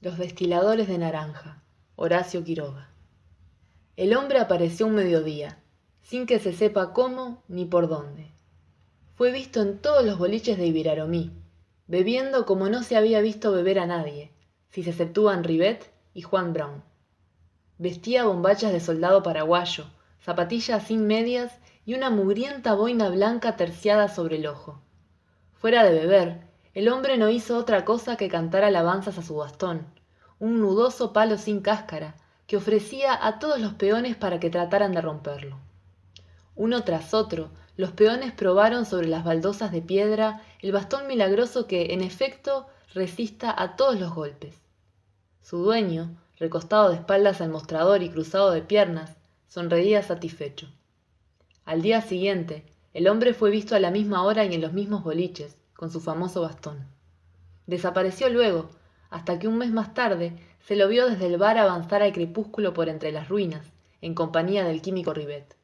Los destiladores de naranja, Horacio Quiroga. El hombre apareció un mediodía, sin que se sepa cómo ni por dónde. Fue visto en todos los boliches de Viraromí, bebiendo como no se había visto beber a nadie, si se exceptúan Rivet y Juan Brown. Vestía bombachas de soldado paraguayo, zapatillas sin medias y una mugrienta boina blanca terciada sobre el ojo. Fuera de beber, el hombre no hizo otra cosa que cantar alabanzas a su bastón, un nudoso palo sin cáscara, que ofrecía a todos los peones para que trataran de romperlo. Uno tras otro, los peones probaron sobre las baldosas de piedra el bastón milagroso que, en efecto, resista a todos los golpes. Su dueño, recostado de espaldas al mostrador y cruzado de piernas, sonreía satisfecho. Al día siguiente, el hombre fue visto a la misma hora y en los mismos boliches, con su famoso bastón. Desapareció luego, hasta que un mes más tarde se lo vio desde el bar avanzar al crepúsculo por entre las ruinas, en compañía del químico Rivet.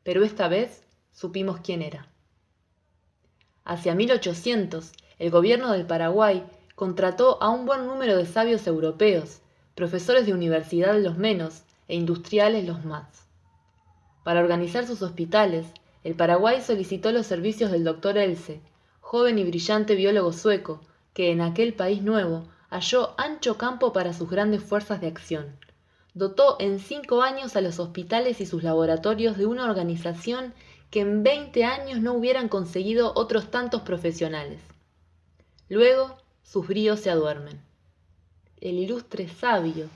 Pero esta vez supimos quién era. Hacia 1800, el gobierno del Paraguay contrató a un buen número de sabios europeos, profesores de universidad los menos e industriales los más. Para organizar sus hospitales, el Paraguay solicitó los servicios del doctor Else, joven y brillante biólogo sueco, que en aquel país nuevo halló ancho campo para sus grandes fuerzas de acción. Dotó en 5 años a los hospitales y sus laboratorios de una organización que en 20 años no hubieran conseguido otros tantos profesionales. Luego, sus bríos se aduermen. El ilustre sabio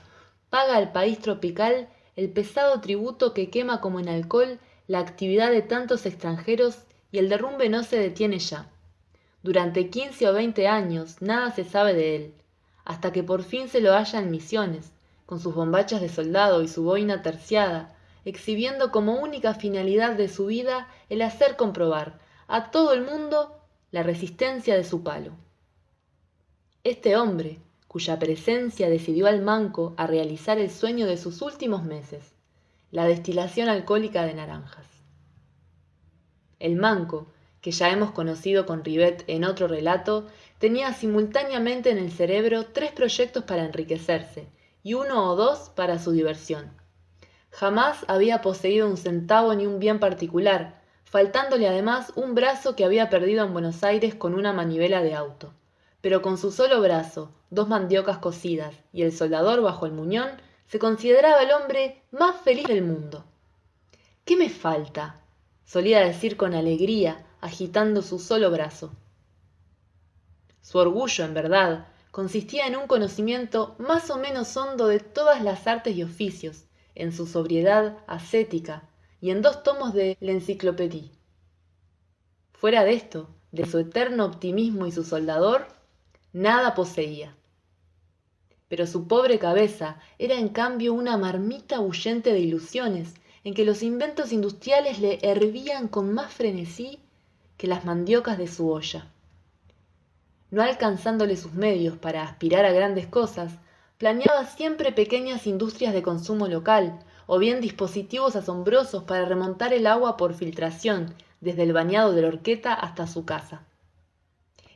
paga al país tropical el pesado tributo que quema como en alcohol la actividad de tantos extranjeros y el derrumbe no se detiene ya. Durante 15 o 20 años nada se sabe de él, hasta que por fin se lo halla en Misiones, con sus bombachas de soldado y su boina terciada, exhibiendo como única finalidad de su vida el hacer comprobar a todo el mundo la resistencia de su palo. Este hombre, cuya presencia decidió al manco a realizar el sueño de sus últimos meses, la destilación alcohólica de naranjas. El manco, que ya hemos conocido con Rivet en otro relato, tenía simultáneamente en el cerebro 3 proyectos para enriquecerse y 1 o 2 para su diversión. Jamás había poseído un centavo ni un bien particular, faltándole además un brazo que había perdido en Buenos Aires con una manivela de auto. Pero con su solo brazo, 2 mandiocas cocidas y el soldador bajo el muñón, se consideraba el hombre más feliz del mundo. ¿Qué me falta?, solía decir con alegría, agitando su solo brazo. Su orgullo, en verdad, consistía en un conocimiento más o menos hondo de todas las artes y oficios, en su sobriedad ascética y en 2 tomos de l'Encyclopédie. Fuera de esto, de su eterno optimismo y su soldador, nada poseía. Pero su pobre cabeza era en cambio una marmita huyente de ilusiones, en que los inventos industriales le hervían con más frenesí que las mandiocas de su olla. No alcanzándole sus medios para aspirar a grandes cosas, planeaba siempre pequeñas industrias de consumo local, o bien dispositivos asombrosos para remontar el agua por filtración desde el bañado de la horqueta hasta su casa.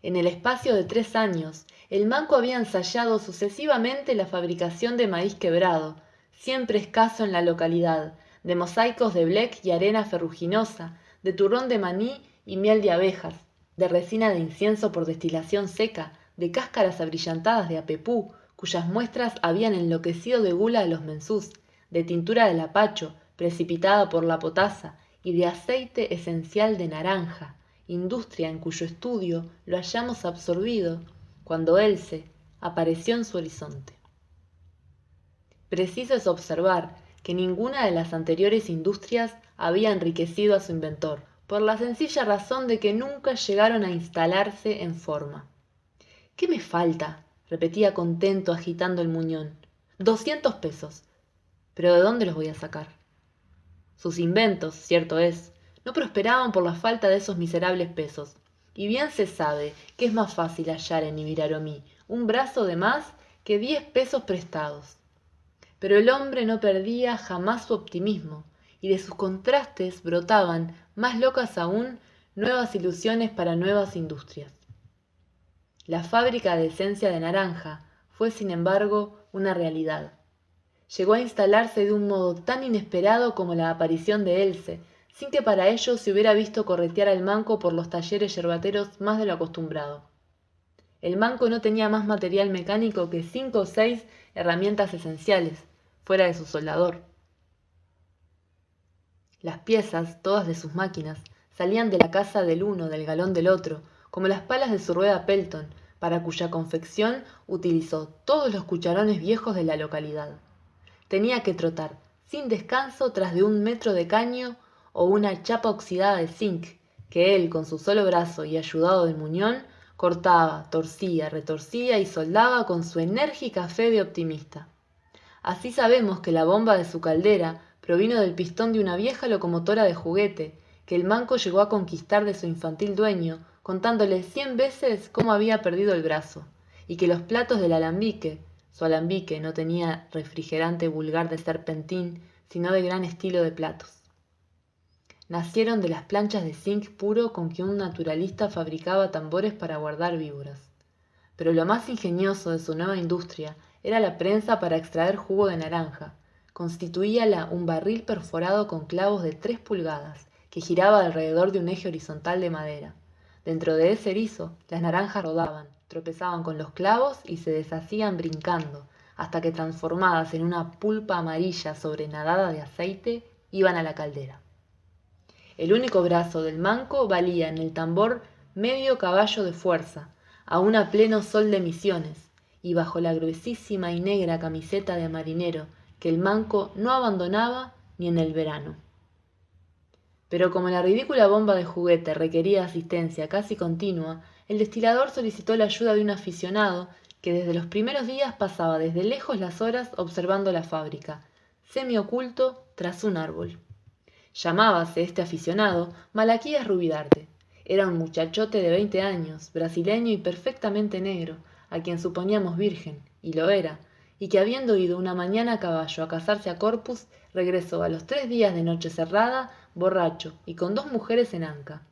En el espacio de 3 años, el manco había ensayado sucesivamente la fabricación de maíz quebrado, siempre escaso en la localidad, de mosaicos de blec y arena ferruginosa, de turrón de maní y miel de abejas, de resina de incienso por destilación seca, de cáscaras abrillantadas de apepú, cuyas muestras habían enloquecido de gula a los mensús, de tintura de lapacho, precipitada por la potasa, y de aceite esencial de naranja, industria en cuyo estudio lo hallamos absorbido cuando Else apareció en su horizonte. Preciso es observar que ninguna de las anteriores industrias había enriquecido a su inventor, por la sencilla razón de que nunca llegaron a instalarse en forma. ¿Qué me falta?, repetía contento agitando el muñón. 200 pesos. ¿Pero de dónde los voy a sacar? Sus inventos, cierto es, no prosperaban por la falta de esos miserables pesos, y bien se sabe que es más fácil hallar en Viraromí un brazo de más que 10 pesos prestados. Pero el hombre no perdía jamás su optimismo, y de sus contrastes brotaban, más locas aún, nuevas ilusiones para nuevas industrias. La fábrica de esencia de naranja fue sin embargo una realidad. Llegó a instalarse de un modo tan inesperado como la aparición de Else, sin que para ello se hubiera visto corretear al manco por los talleres yerbateros más de lo acostumbrado. El manco no tenía más material mecánico que 5 o 6 herramientas esenciales, fuera de su soldador. Las piezas, todas de sus máquinas, salían de la casa del uno, del galón del otro, como las palas de su rueda Pelton, para cuya confección utilizó todos los cucharones viejos de la localidad. Tenía que trotar, sin descanso, tras de 1 metro de caño o una chapa oxidada de zinc, que él, con su solo brazo y ayudado del muñón, cortaba, torcía, retorcía y soldaba con su enérgica fe de optimista. Así sabemos que la bomba de su caldera provino del pistón de una vieja locomotora de juguete, que el manco llegó a conquistar de su infantil dueño, contándole 100 veces cómo había perdido el brazo, y que los platos del alambique, su alambique no tenía refrigerante vulgar de serpentín, sino de gran estilo de platos, nacieron de las planchas de zinc puro con que un naturalista fabricaba tambores para guardar víboras. Pero lo más ingenioso de su nueva industria era la prensa para extraer jugo de naranja. Constituíala un barril perforado con clavos de 3 pulgadas, que giraba alrededor de un eje horizontal de madera. Dentro de ese erizo, las naranjas rodaban, tropezaban con los clavos y se deshacían brincando, hasta que transformadas en una pulpa amarilla sobrenadada de aceite, iban a la caldera. El único brazo del manco valía en el tambor medio caballo de fuerza, aún a pleno sol de Misiones, y bajo la gruesísima y negra camiseta de marinero que el manco no abandonaba ni en el verano. Pero como la ridícula bomba de juguete requería asistencia casi continua, el destilador solicitó la ayuda de un aficionado que desde los primeros días pasaba desde lejos las horas observando la fábrica, semioculto tras un árbol. Llamábase este aficionado Malaquías Rubidarte. Era un muchachote de 20 años, brasileño y perfectamente negro, a quien suponíamos virgen, y lo era, y que habiendo ido una mañana a caballo a casarse a Corpus, regresó a los 3 días de noche cerrada, borracho y con 2 mujeres en Anca.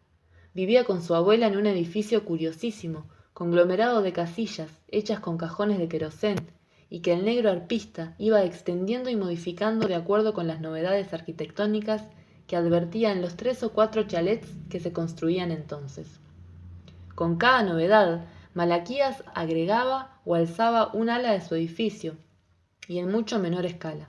Vivía con su abuela en un edificio curiosísimo, conglomerado de casillas hechas con cajones de querosén, y que el negro arpista iba extendiendo y modificando de acuerdo con las novedades arquitectónicas que advertía en los 3 o 4 chalets que se construían entonces. Con cada novedad, Malaquías agregaba o alzaba un ala de su edificio, y en mucho menor escala,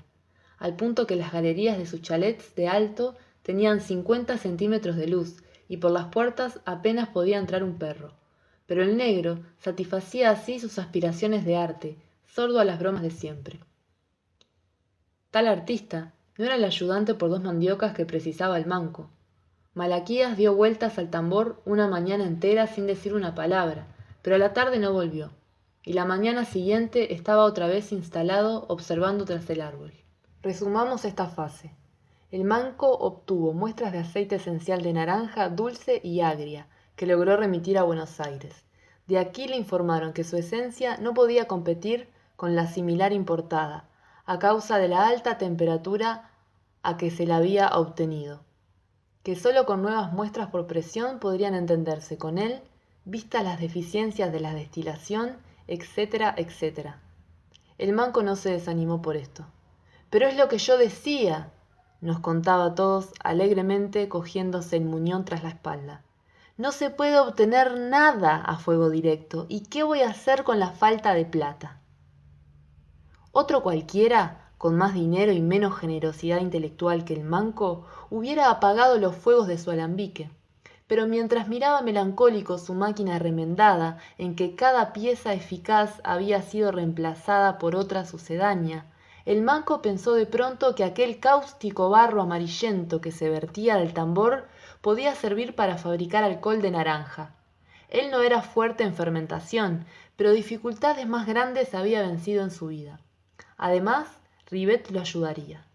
al punto que las galerías de sus chalets de alto tenían 50 centímetros de luz, y por las puertas apenas podía entrar un perro. Pero el negro satisfacía así sus aspiraciones de arte, sordo a las bromas de siempre. Tal artista no era el ayudante por 2 mandiocas que precisaba el manco. Malaquías dio vueltas al tambor una mañana entera sin decir una palabra, pero a la tarde no volvió, y la mañana siguiente estaba otra vez instalado observando tras el árbol. Resumamos esta fase. El manco obtuvo muestras de aceite esencial de naranja dulce y agria, que logró remitir a Buenos Aires. De aquí le informaron que su esencia no podía competir con la similar importada, a causa de la alta temperatura a que se la había obtenido, que sólo con nuevas muestras por presión podrían entenderse con él, vistas las deficiencias de la destilación, etcétera, etcétera. El manco no se desanimó por esto. «Pero es lo que yo decía», nos contaba a todos alegremente cogiéndose el muñón tras la espalda. «No se puede obtener nada a fuego directo, ¿y qué voy a hacer con la falta de plata?». Otro cualquiera, con más dinero y menos generosidad intelectual que el manco, hubiera apagado los fuegos de su alambique. Pero mientras miraba melancólico su máquina remendada, en que cada pieza eficaz había sido reemplazada por otra sucedánea, el manco pensó de pronto que aquel cáustico barro amarillento que se vertía del tambor podía servir para fabricar alcohol de naranja. Él no era fuerte en fermentación, pero dificultades más grandes había vencido en su vida. Además, Rivet lo ayudaría.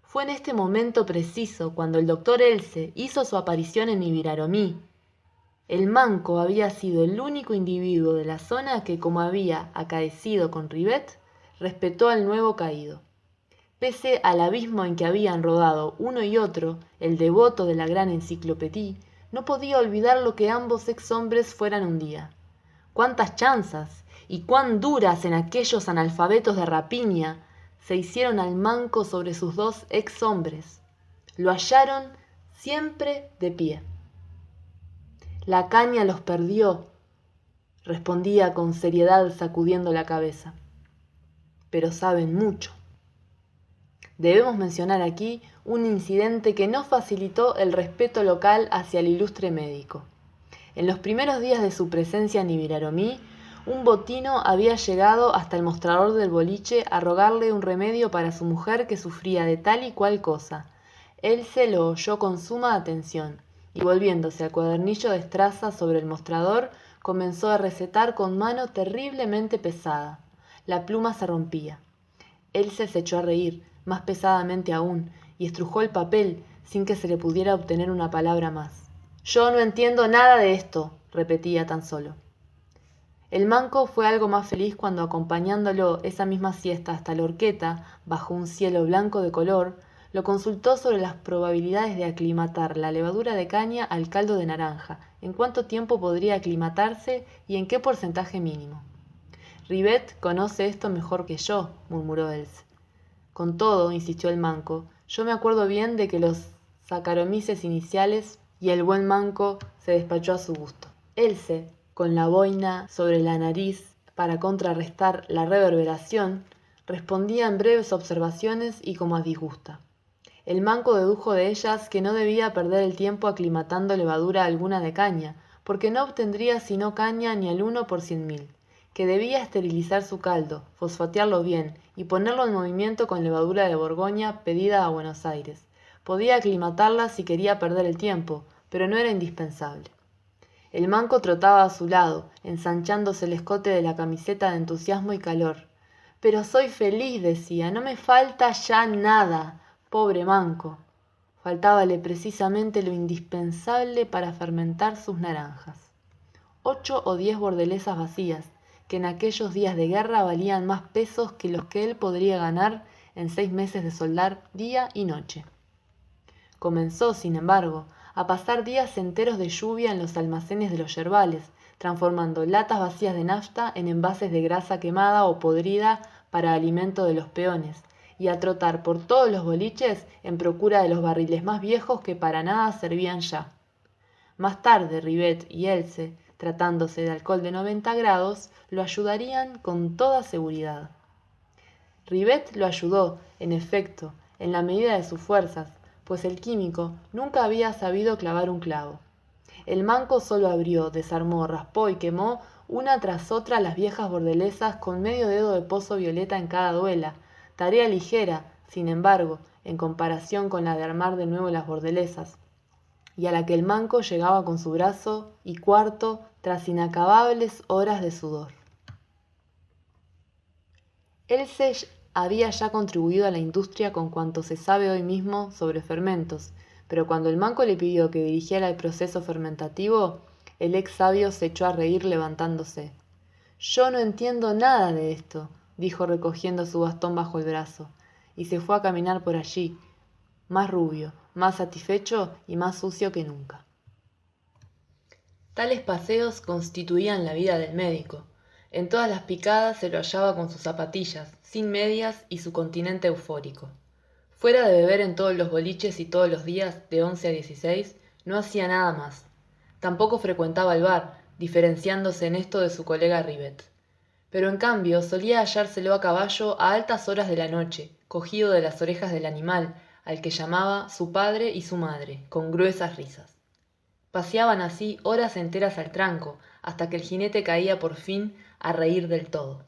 Fue en este momento preciso cuando el doctor Else hizo su aparición en Ibiraromí. El manco había sido el único individuo de la zona que, como había acaecido con Rivet, respetó al nuevo caído. Pese al abismo en que habían rodado uno y otro, el devoto de la gran enciclopedia no podía olvidar lo que ambos ex-hombres fueran un día. Cuántas chanzas y cuán duras en aquellos analfabetos de rapiña se hicieron al manco sobre sus dos ex hombres. Lo hallaron siempre de pie. La caña los perdió, respondía con seriedad sacudiendo la cabeza. Pero saben mucho. Debemos mencionar aquí un incidente que no facilitó el respeto local hacia el ilustre médico. En los primeros días de su presencia en Ibiraromí, un botino había llegado hasta el mostrador del boliche a rogarle un remedio para su mujer que sufría de tal y cual cosa. Él se lo oyó con suma atención y, volviéndose al cuadernillo de estraza sobre el mostrador, comenzó a recetar con mano terriblemente pesada. La pluma se rompía. Él se echó a reír, más pesadamente aún, y estrujó el papel sin que se le pudiera obtener una palabra más. «Yo no entiendo nada de esto», repetía tan solo. El manco fue algo más feliz cuando, acompañándolo esa misma siesta hasta la horqueta, bajo un cielo blanco de color, lo consultó sobre las probabilidades de aclimatar la levadura de caña al caldo de naranja, en cuánto tiempo podría aclimatarse y en qué porcentaje mínimo. «Ribet conoce esto mejor que yo», murmuró Else. «Con todo», insistió el manco, «yo me acuerdo bien de que los sacaromices iniciales», y el buen manco se despachó a su gusto. Else, con la boina sobre la nariz para contrarrestar la reverberación, respondía en breves observaciones y como a disgusta. El manco dedujo de ellas que no debía perder el tiempo aclimatando levadura alguna de caña, porque no obtendría sino caña ni al 1 por 100.000, que debía esterilizar su caldo, fosfatearlo bien y ponerlo en movimiento con levadura de Borgoña pedida a Buenos Aires. Podía aclimatarla si quería perder el tiempo, pero no era indispensable. El manco trotaba a su lado, ensanchándose el escote de la camiseta de entusiasmo y calor. «Pero soy feliz», decía, «no me falta ya nada. Pobre manco». Faltábale precisamente lo indispensable para fermentar sus naranjas. 8 o 10 bordelesas vacías, que en aquellos días de guerra valían más pesos que los que él podría ganar en 6 meses de soldar día y noche. Comenzó, sin embargo, a pasar días enteros de lluvia en los almacenes de los yerbales, transformando latas vacías de nafta en envases de grasa quemada o podrida para alimento de los peones, y a trotar por todos los boliches en procura de los barriles más viejos que para nada servían ya. Más tarde, Ribet y Else, tratándose de alcohol de 90 grados, lo ayudarían con toda seguridad. Ribet lo ayudó, en efecto, en la medida de sus fuerzas, pues el químico nunca había sabido clavar un clavo. El manco solo abrió, desarmó, raspó y quemó una tras otra las viejas bordelesas con medio dedo de pozo violeta en cada duela, tarea ligera, sin embargo, en comparación con la de armar de nuevo las bordelesas, y a la que el manco llegaba con su brazo y cuarto tras inacabables horas de sudor. Else había ya contribuido a la industria con cuanto se sabe hoy mismo sobre fermentos, pero cuando el manco le pidió que dirigiera el proceso fermentativo, el ex sabio se echó a reír levantándose. «Yo no entiendo nada de esto», dijo recogiendo su bastón bajo el brazo, y se fue a caminar por allí, más rubio, más satisfecho y más sucio que nunca. Tales paseos constituían la vida del médico. En todas las picadas se lo hallaba con sus zapatillas, sin medias y su continente eufórico. Fuera de beber en todos los boliches y todos los días, de 11 a 16, no hacía nada más. Tampoco frecuentaba el bar, diferenciándose en esto de su colega Ribet. Pero en cambio solía hallárselo a caballo a altas horas de la noche, cogido de las orejas del animal, al que llamaba su padre y su madre, con gruesas risas. Paseaban así horas enteras al tranco, hasta que el jinete caía por fin a reír del todo.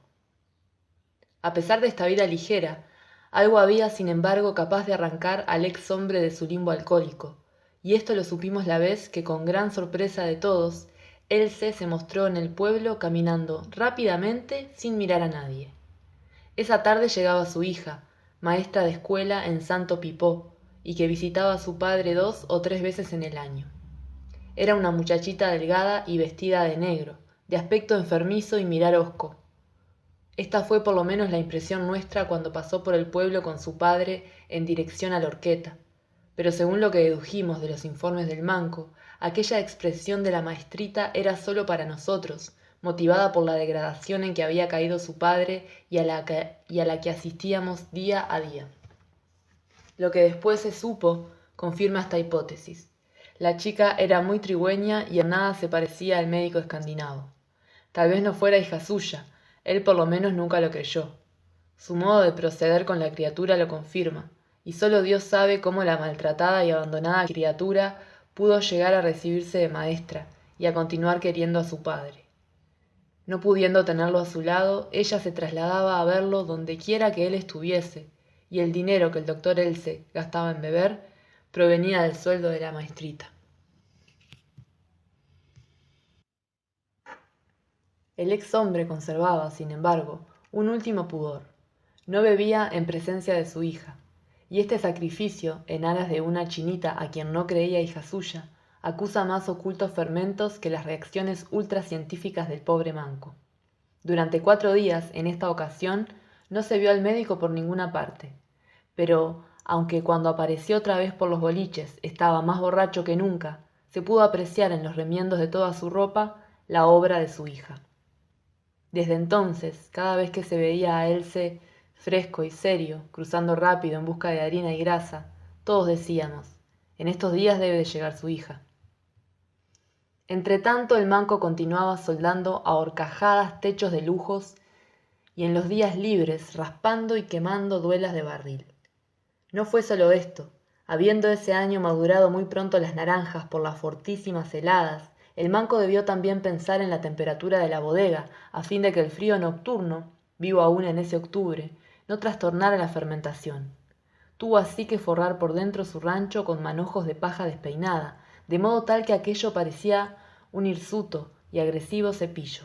A pesar de esta vida ligera, algo había sin embargo capaz de arrancar al ex hombre de su limbo alcohólico, y esto lo supimos la vez que, con gran sorpresa de todos, Else se mostró en el pueblo caminando rápidamente sin mirar a nadie. Esa tarde llegaba su hija, maestra de escuela en Santo Pipó, y que visitaba a su padre 2 o 3 veces en el año. Era una muchachita delgada y vestida de negro, de aspecto enfermizo y mirar hosco. Esta fue por lo menos la impresión nuestra cuando pasó por el pueblo con su padre en dirección a la horqueta, pero según lo que dedujimos de los informes del manco, aquella expresión de la maestrita era solo para nosotros, motivada por la degradación en que había caído su padre y a la que asistíamos día a día. Lo que después se supo confirma esta hipótesis. La chica era muy trigüeña y en nada se parecía al médico escandinavo. Tal vez no fuera hija suya, él por lo menos nunca lo creyó. Su modo de proceder con la criatura lo confirma, y solo Dios sabe cómo la maltratada y abandonada criatura pudo llegar a recibirse de maestra y a continuar queriendo a su padre. No pudiendo tenerlo a su lado, ella se trasladaba a verlo donde quiera que él estuviese, y el dinero que el doctor Else gastaba en beber provenía del sueldo de la maestrita. El ex hombre conservaba, sin embargo, un último pudor. No bebía en presencia de su hija, y este sacrificio, en aras de una chinita a quien no creía hija suya, acusa más ocultos fermentos que las reacciones ultracientíficas del pobre manco. Durante 4 días, en esta ocasión, no se vio al médico por ninguna parte, pero, aunque cuando apareció otra vez por los boliches estaba más borracho que nunca, se pudo apreciar en los remiendos de toda su ropa la obra de su hija. Desde entonces, cada vez que se veía a Else fresco y serio, cruzando rápido en busca de harina y grasa, todos decíamos, en estos días debe de llegar su hija. Entretanto, el manco continuaba soldando a horcajadas techos de lujos y en los días libres raspando y quemando duelas de barril. No fue solo esto. Habiendo ese año madurado muy pronto las naranjas por las fortísimas heladas, el manco debió también pensar en la temperatura de la bodega, a fin de que el frío nocturno, vivo aún en ese octubre, no trastornara la fermentación. Tuvo así que forrar por dentro su rancho con manojos de paja despeinada, de modo tal que aquello parecía un hirsuto y agresivo cepillo.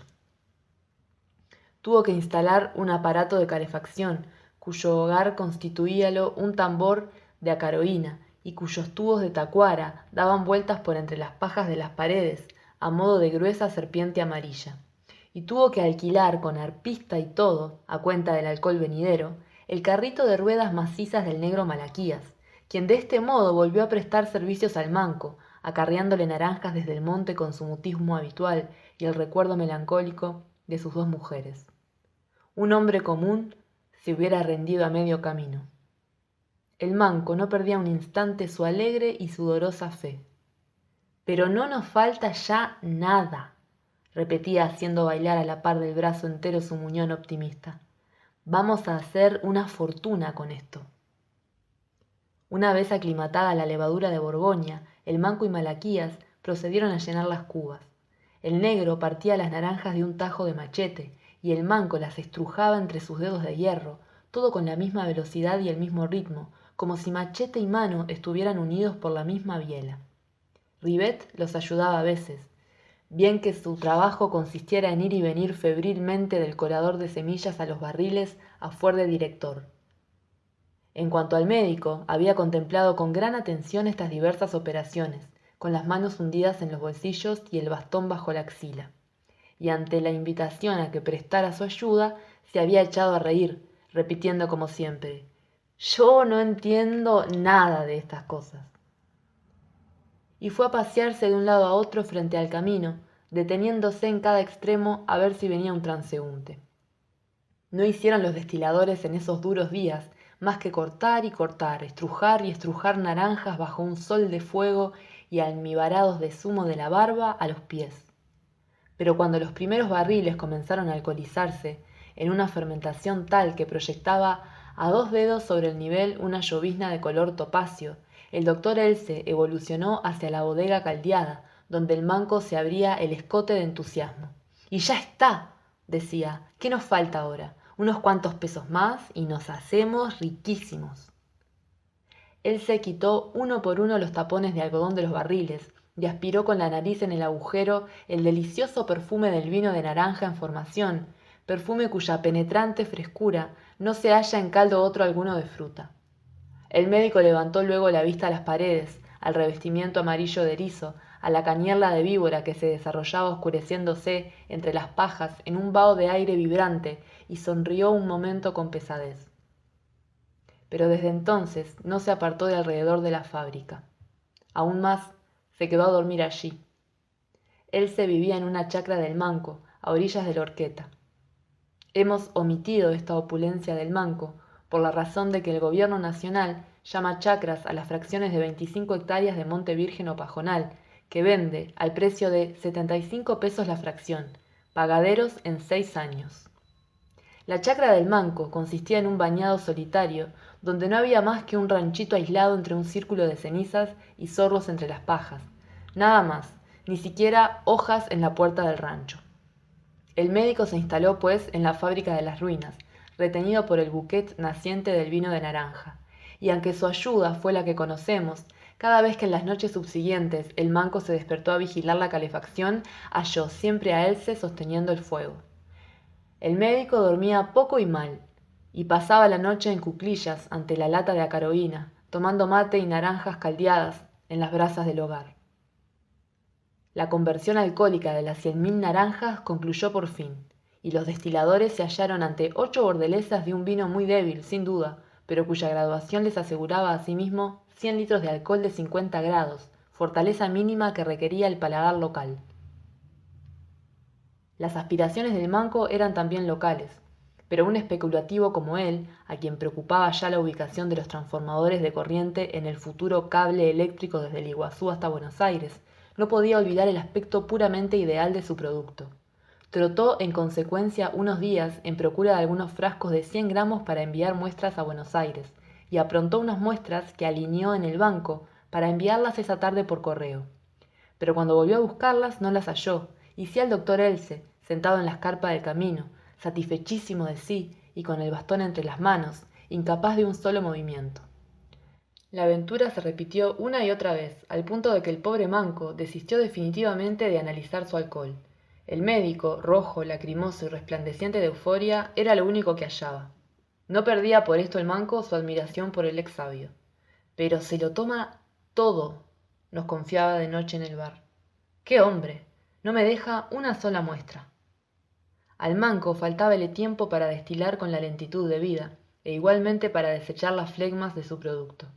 Tuvo que instalar un aparato de calefacción, cuyo hogar constituíalo un tambor de acaroína y cuyos tubos de tacuara daban vueltas por entre las pajas de las paredes a modo de gruesa serpiente amarilla. Y tuvo que alquilar con arpista y todo, a cuenta del alcohol venidero, el carrito de ruedas macizas del negro Malaquías, quien de este modo volvió a prestar servicios al manco, acarreándole naranjas desde el monte con su mutismo habitual y el recuerdo melancólico de sus 2 mujeres. Un hombre común se hubiera rendido a medio camino. El manco no perdía un instante su alegre y sudorosa fe. Pero no nos falta ya nada, repetía haciendo bailar a la par del brazo entero su muñón optimista. Vamos a hacer una fortuna con esto. Una vez aclimatada la levadura de Borgoña, el manco y Malaquías procedieron a llenar las cubas. El negro partía las naranjas de un tajo de machete, y el manco las estrujaba entre sus dedos de hierro, todo con la misma velocidad y el mismo ritmo, como si machete y mano estuvieran unidos por la misma biela. Ribet los ayudaba a veces, bien que su trabajo consistiera en ir y venir febrilmente del colador de semillas a los barriles a fuer de director. En cuanto al médico, había contemplado con gran atención estas diversas operaciones, con las manos hundidas en los bolsillos y el bastón bajo la axila. Y ante la invitación a que prestara su ayuda, se había echado a reír, repitiendo como siempre, «Yo no entiendo nada de estas cosas». Y fue a pasearse de un lado a otro frente al camino, deteniéndose en cada extremo a ver si venía un transeúnte. No hicieron los destiladores en esos duros días más que cortar y cortar, estrujar y estrujar naranjas bajo un sol de fuego y almibarados de zumo de la barba a los pies. Pero cuando los primeros barriles comenzaron a alcoholizarse, en una fermentación tal que proyectaba a 2 dedos sobre el nivel una llovizna de color topacio, el doctor Else evolucionó hacia la bodega caldeada, donde el manco se abría el escote de entusiasmo. «¡Y ya está!», decía. «¿Qué nos falta ahora? Unos cuantos pesos más y nos hacemos riquísimos». Él se quitó uno por uno los tapones de algodón de los barriles y aspiró con la nariz en el agujero el delicioso perfume del vino de naranja en formación, perfume cuya penetrante frescura no se halla en caldo otro alguno de fruta. El médico levantó luego la vista a las paredes, al revestimiento amarillo de erizo, a la cañerla de víbora que se desarrollaba oscureciéndose entre las pajas en un vaho de aire vibrante, y sonrió un momento con pesadez. Pero desde entonces no se apartó de alrededor de la fábrica. Aún más, se quedó a dormir allí. Él se vivía en una chacra del manco, a orillas de la Horqueta. Hemos omitido esta opulencia del Manco por la razón de que el gobierno nacional llama chacras a las fracciones de 25 hectáreas de monte virgen o pajonal, que vende al precio de 75 pesos la fracción, pagaderos en 6 años. La chacra del Manco consistía en un bañado solitario, donde no había más que un ranchito aislado entre un círculo de cenizas y zorros entre las pajas. Nada más, ni siquiera hojas en la puerta del rancho. El médico se instaló, pues, en la fábrica de las ruinas, retenido por el bouquet naciente del vino de naranja, y aunque su ayuda fue la que conocemos, cada vez que en las noches subsiguientes el Manco se despertó a vigilar la calefacción, halló siempre a Else sosteniendo el fuego. El médico dormía poco y mal, y pasaba la noche en cuclillas ante la lata de acaroína, tomando mate y naranjas caldeadas en las brasas del hogar. La conversión alcohólica de las 100.000 naranjas concluyó por fin, y los destiladores se hallaron ante 8 bordelesas de un vino muy débil, sin duda, pero cuya graduación les aseguraba asimismo 100 litros de alcohol de 50 grados, fortaleza mínima que requería el paladar local. Las aspiraciones del Manco eran también locales, pero un especulativo como él, a quien preocupaba ya la ubicación de los transformadores de corriente en el futuro cable eléctrico desde el Iguazú hasta Buenos Aires, no podía olvidar el aspecto puramente ideal de su producto. Trotó en consecuencia unos días en procura de algunos frascos de 100 gramos para enviar muestras a Buenos Aires, y aprontó unas muestras que alineó en el banco para enviarlas esa tarde por correo. Pero cuando volvió a buscarlas no las halló, y sí al doctor Else, sentado en la escarpa del camino, satisfechísimo de sí y con el bastón entre las manos, incapaz de un solo movimiento. La aventura se repitió una y otra vez, al punto de que el pobre Manco desistió definitivamente de analizar su alcohol. El médico, rojo, lacrimoso y resplandeciente de euforia, era lo único que hallaba. No perdía por esto el Manco su admiración por el ex sabio. Pero se lo toma todo, nos confiaba de noche en el bar. ¡Qué hombre! No me deja una sola muestra. Al Manco faltábale tiempo para destilar con la lentitud debida, e igualmente para desechar las flegmas de su producto.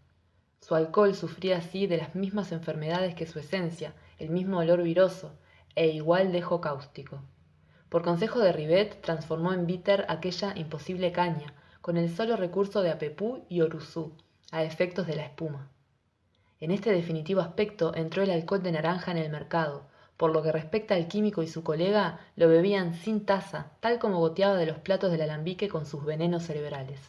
Su alcohol sufría así de las mismas enfermedades que su esencia, el mismo olor viroso, e igual dejo cáustico. Por consejo de Rivet, transformó en bitter aquella imposible caña, con el solo recurso de apepú y oruzú, a efectos de la espuma. En este definitivo aspecto entró el alcohol de naranja en el mercado. Por lo que respecta al químico y su colega, lo bebían sin taza, tal como goteaba de los platos del alambique con sus venenos cerebrales.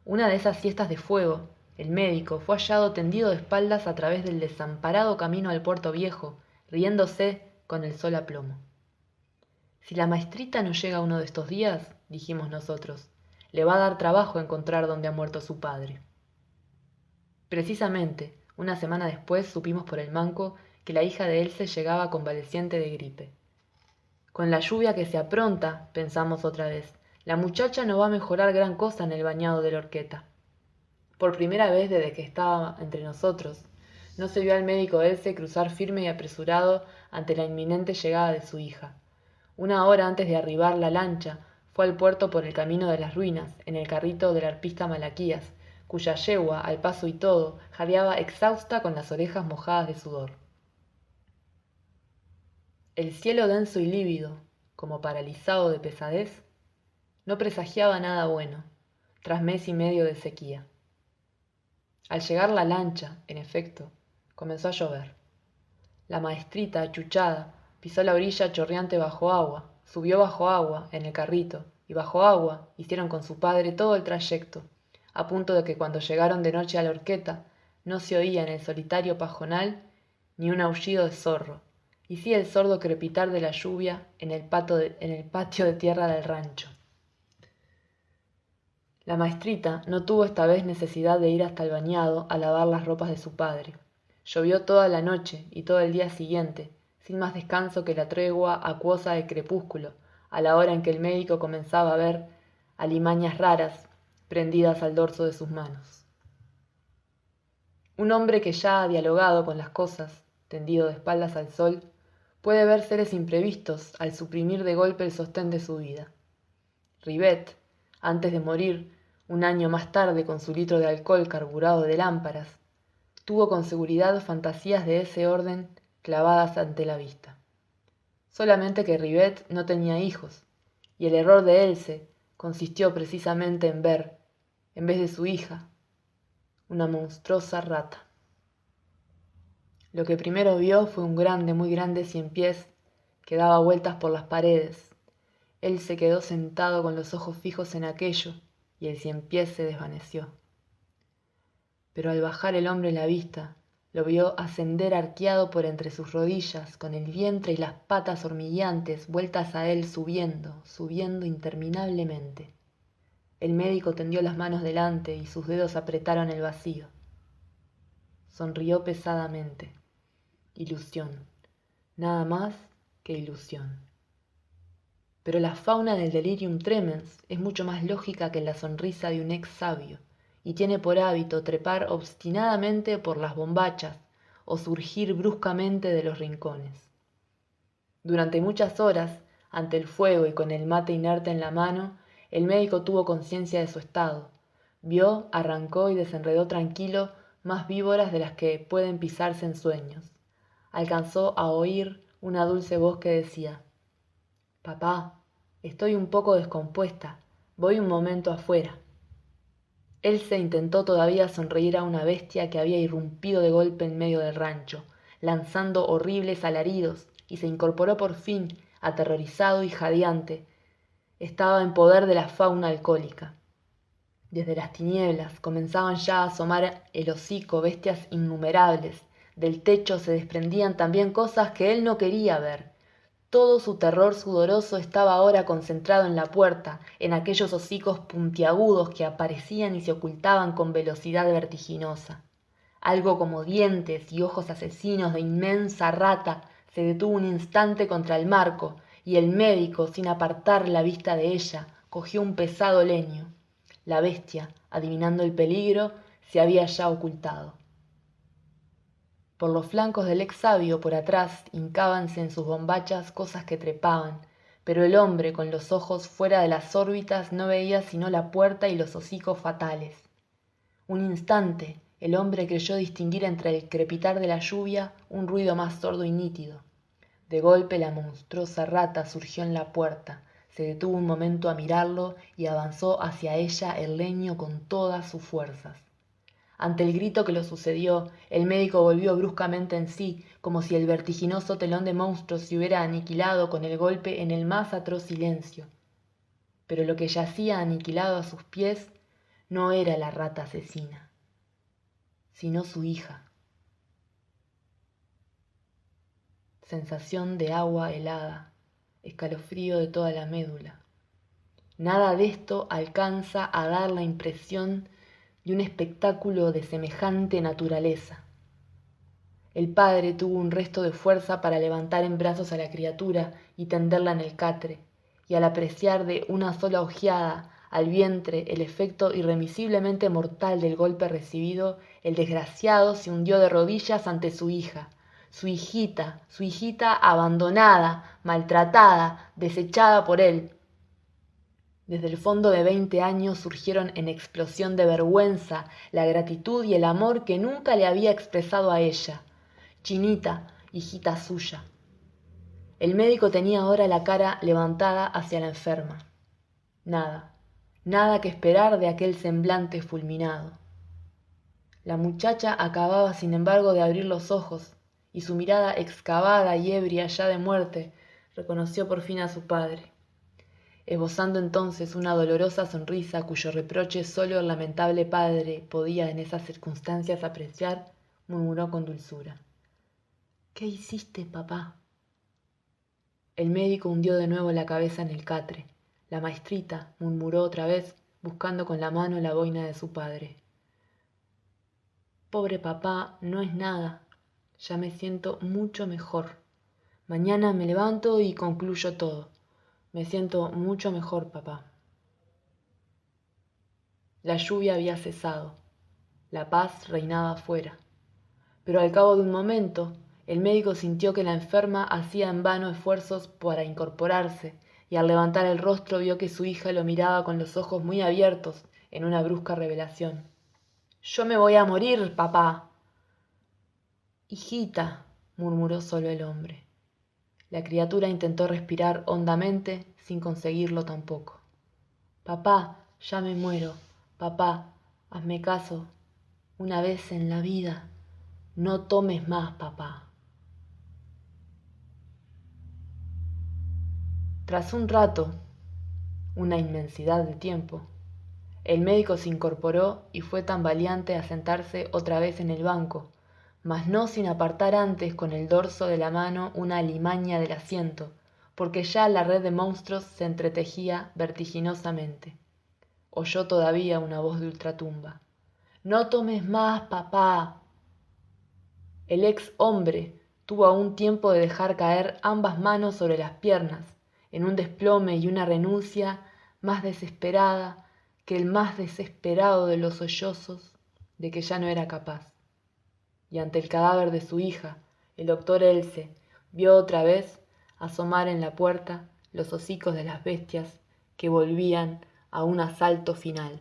Una de esas siestas de fuego, el médico fue hallado tendido de espaldas a través del desamparado camino al Puerto Viejo, riéndose con el sol a plomo. Si la maestrita no llega uno de estos días, dijimos nosotros, le va a dar trabajo encontrar dónde ha muerto su padre. Precisamente, una semana después supimos por el Manco que la hija de Else llegaba convaleciente de gripe. Con la lluvia que se apronta, pensamos otra vez, la muchacha no va a mejorar gran cosa en el bañado de la Horqueta. Por primera vez desde que estaba entre nosotros, no se vio al médico Else cruzar firme y apresurado ante la inminente llegada de su hija. Una hora antes de arribar la lancha, fue al puerto por el camino de las ruinas, en el carrito del arpista Malaquías, cuya yegua, al paso y todo, jadeaba exhausta con las orejas mojadas de sudor. El cielo denso y lívido, como paralizado de pesadez, no presagiaba nada bueno, tras mes y medio de sequía. Al llegar la lancha, en efecto, comenzó a llover. La maestrita, achuchada, pisó la orilla chorreante bajo agua, subió bajo agua, en el carrito, y bajo agua hicieron con su padre todo el trayecto, a punto de que cuando llegaron de noche a la Horqueta, no se oía en el solitario pajonal ni un aullido de zorro, y sí el sordo crepitar de la lluvia en el patio de tierra del rancho. La maestrita no tuvo esta vez necesidad de ir hasta el bañado a lavar las ropas de su padre. Llovió toda la noche y todo el día siguiente, sin más descanso que la tregua acuosa del crepúsculo, a la hora en que el médico comenzaba a ver alimañas raras prendidas al dorso de sus manos. Un hombre que ya ha dialogado con las cosas, tendido de espaldas al sol, puede ver seres imprevistos al suprimir de golpe el sostén de su vida. Rivet, antes de morir, un año más tarde con su litro de alcohol carburado de lámparas, tuvo con seguridad fantasías de ese orden clavadas ante la vista. solamente que Ribet no tenía hijos, y el error de Else consistió precisamente en ver, en vez de su hija, una monstruosa rata. Lo que primero vio fue un grande, muy grande ciempiés que daba vueltas por las paredes. Él se quedó sentado con los ojos fijos en aquello, y el ciempiés se desvaneció. Pero al bajar el hombre la vista, lo vio ascender arqueado por entre sus rodillas, con el vientre y las patas hormigueantes vueltas a él, subiendo, subiendo interminablemente. El médico tendió las manos delante y sus dedos apretaron el vacío. Sonrió pesadamente. Ilusión. Nada más que ilusión. Pero la fauna del delirium tremens es mucho más lógica que la sonrisa de un ex sabio, y tiene por hábito trepar obstinadamente por las bombachas o surgir bruscamente de los rincones. Durante muchas horas, ante el fuego y con el mate inerte en la mano, el médico tuvo conciencia de su estado. Vio, arrancó y desenredó tranquilo más víboras de las que pueden pisarse en sueños. Alcanzó a oír una dulce voz que decía: «Papá, estoy un poco descompuesta, voy un momento afuera». Él se intentó todavía sonreír a una bestia que había irrumpido de golpe en medio del rancho, lanzando horribles alaridos, y se incorporó por fin, aterrorizado y jadeante. Estaba en poder de la fauna alcohólica. Desde las tinieblas comenzaban ya a asomar el hocico bestias innumerables. Del techo se desprendían también cosas que él no quería ver. Todo su terror sudoroso estaba ahora concentrado en la puerta, en aquellos hocicos puntiagudos que aparecían y se ocultaban con velocidad vertiginosa. Algo como dientes y ojos asesinos de inmensa rata se detuvo un instante contra el marco, y el médico, sin apartar la vista de ella, cogió un pesado leño. La bestia, adivinando el peligro, se había ya ocultado. Por los flancos del ex sabio, por atrás, hincábanse en sus bombachas cosas que trepaban, pero el hombre, con los ojos fuera de las órbitas, no veía sino la puerta y los hocicos fatales. Un instante, el hombre creyó distinguir entre el crepitar de la lluvia un ruido más sordo y nítido. De golpe la monstruosa rata surgió en la puerta, se detuvo un momento a mirarlo y avanzó hacia ella el leño con todas sus fuerzas. Ante el grito que lo sucedió, el médico volvió bruscamente en sí, como si el vertiginoso telón de monstruos se hubiera aniquilado con el golpe en el más atroz silencio. Pero lo que yacía aniquilado a sus pies no era la rata asesina, sino su hija. Sensación de agua helada, escalofrío de toda la médula. Nada de esto alcanza a dar la impresión de un espectáculo de semejante naturaleza. El padre tuvo un resto de fuerza para levantar en brazos a la criatura y tenderla en el catre, y al apreciar de una sola ojeada al vientre el efecto irremisiblemente mortal del golpe recibido, el desgraciado se hundió de rodillas ante su hija, su hijita abandonada, maltratada, desechada por él. Desde el fondo de 20 años surgieron en explosión de vergüenza la gratitud y el amor que nunca le había expresado a ella. Chinita, hijita suya. El médico tenía ahora la cara levantada hacia la enferma. Nada que esperar de aquel semblante fulminado. La muchacha acababa sin embargo de abrir los ojos, y su mirada excavada y ebria ya de muerte reconoció por fin a su padre. Esbozando entonces una dolorosa sonrisa cuyo reproche solo el lamentable padre podía en esas circunstancias apreciar, murmuró con dulzura: «¿Qué hiciste, papá?». El médico hundió de nuevo la cabeza en el catre. La maestrita murmuró otra vez, buscando con la mano la boina de su padre: «Pobre papá, no es nada. Ya me siento mucho mejor. Mañana me levanto y concluyo todo. Me siento mucho mejor, papá». La lluvia había cesado. La paz reinaba afuera. Pero al cabo de un momento, el médico sintió que la enferma hacía en vano esfuerzos para incorporarse, y al levantar el rostro vio que su hija lo miraba con los ojos muy abiertos en una brusca revelación. «Yo me voy a morir, papá». «Hijita», murmuró solo el hombre. La criatura intentó respirar hondamente sin conseguirlo tampoco. Papá, ya me muero. Papá, hazme caso. Una vez en la vida, no tomes más, papá. Tras un rato, una inmensidad de tiempo, el médico se incorporó y fue tambaleante a sentarse otra vez en el banco, mas no sin apartar antes con el dorso de la mano una alimaña del asiento, porque ya la red de monstruos se entretejía vertiginosamente. Oyó todavía una voz de ultratumba. «¡No tomes más, papá!». El ex hombre tuvo aún tiempo de dejar caer ambas manos sobre las piernas, en un desplome y una renuncia más desesperada que el más desesperado de los sollozos de que ya no era capaz. Y ante el cadáver de su hija, el doctor Else vio otra vez asomar en la puerta los hocicos de las bestias que volvían a un asalto final.